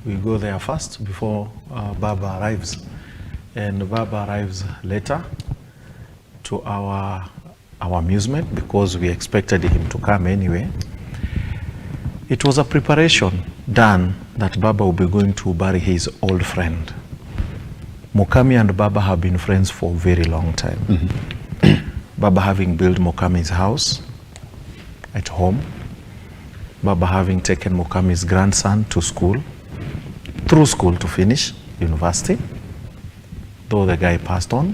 we go there first before Baba arrives. And Baba arrives later to our amusement, because we expected him to come anyway. It was a preparation done that Baba will be going to bury his old friend. Mukami and Baba have been friends for a very long time. Baba having built Mukami's house at home, Baba having taken Mukami's grandson to school, through school to finish university, though the guy passed on.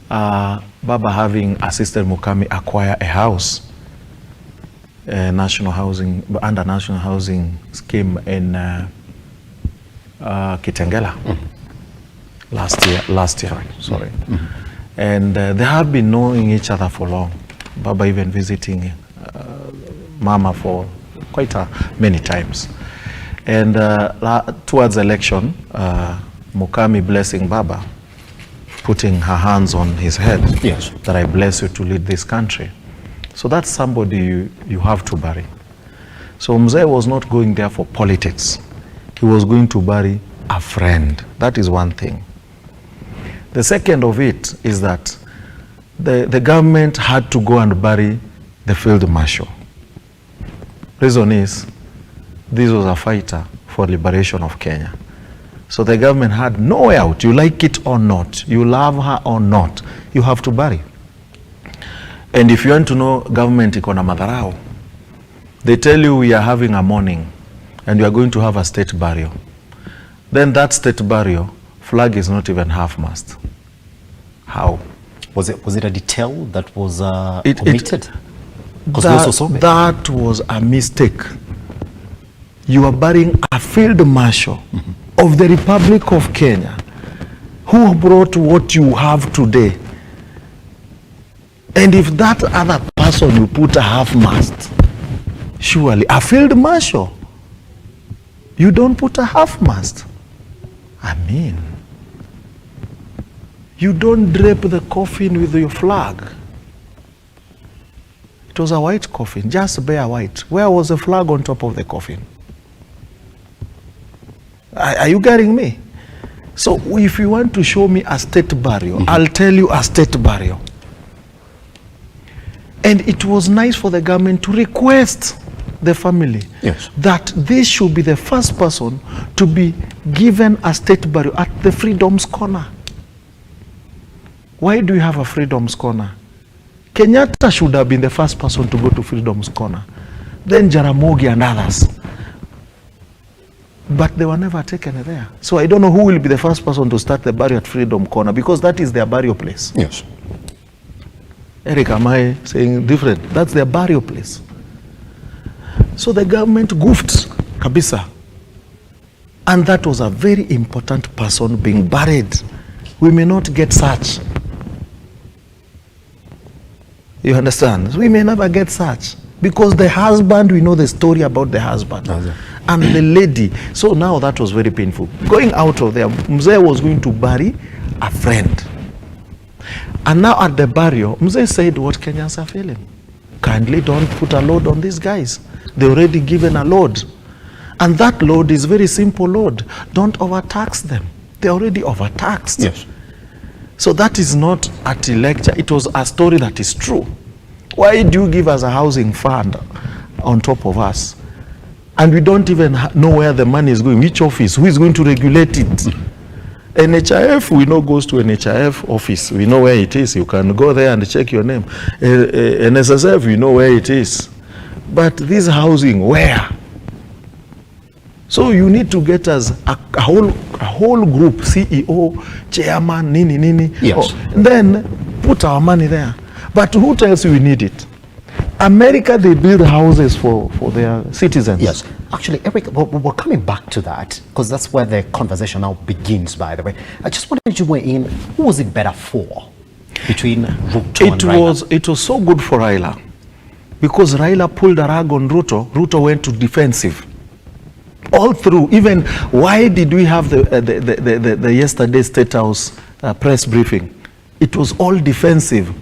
Baba having assisted Mukami acquire a house, national housing, under national housing scheme in Kitengela last year, sorry. And they have been knowing each other for long. Baba even visiting Mama for quite many times. And towards election, Mukami blessing Baba, putting her hands on his head, yes, that I bless you to lead this country. So that's somebody you have to bury. So Mzee was not going there for politics. He was going to bury a friend. That is one thing. The second of it is that the government had to go and bury the field marshal. Reason is, this was a fighter for liberation of Kenya. So the government had no way out. You like it or not, you love her or not, you have to bury. And if you want to know government ikona madharau, they tell you we are having a mourning and we are going to have a state burial. Then that state burial, flag is not even half-mast. How? Was it a detail that was omitted? That was a mistake. You are burying a field marshal of the Republic of Kenya who brought what you have today. And if that other person you put a half-mast, surely a field marshal, you don't put a half-mast. I mean, you don't drape the coffin with your flag. It was a white coffin, just bare white. Where was the flag on top of the coffin? Are you getting me? So if you want to show me a state burial, I'll tell you a state burial. And it was nice for the government to request the family, yes, that this should be the first person to be given a state burial at the Freedom's Corner. Why do we have a Freedom's Corner? Kenyatta should have been the first person to go to Freedom's Corner, then Jaramogi and others. But they were never taken there. So I don't know who will be the first person to start the burial at Freedom Corner, because that is their burial place. Yes. Eric, am I saying different? That's their burial place. So the government goofed, kabisa. And that was a very important person being buried. We may not get such. You understand? We may never get such. Because the husband, we know the story about the husband. And the lady. So now that was very painful. Going out of there, Mzee was going to bury a friend. And now at the burial, Mzee said what Kenyans are feeling. Kindly don't put a load on these guys. They already given a load. And that load is very simple load. Don't overtax them. They're already overtaxed. Yes. So that is not at a lecture. It was a story that is true. Why do you give us a housing fund on top of us? And we don't even know where the money is going. Which office? Who is going to regulate it? NHIF, we know goes to NHIF office. We know where it is. You can go there and check your name. NSSF, we know where it is. But this housing, where? So you need to get us a whole group, CEO, chairman, nini. Yes. Then put our money there. But who tells you we need it? America, they build houses for their citizens. Yes. Actually, Eric, we're coming back to that, because that's where the conversation now begins, by the way. I just wanted you to weigh in. Who was it better for between Ruto and Raila? It was so good for Raila, because Raila pulled a rug on Ruto. Ruto went to defensive. All through, even why did we have the yesterday State House press briefing? It was all defensive.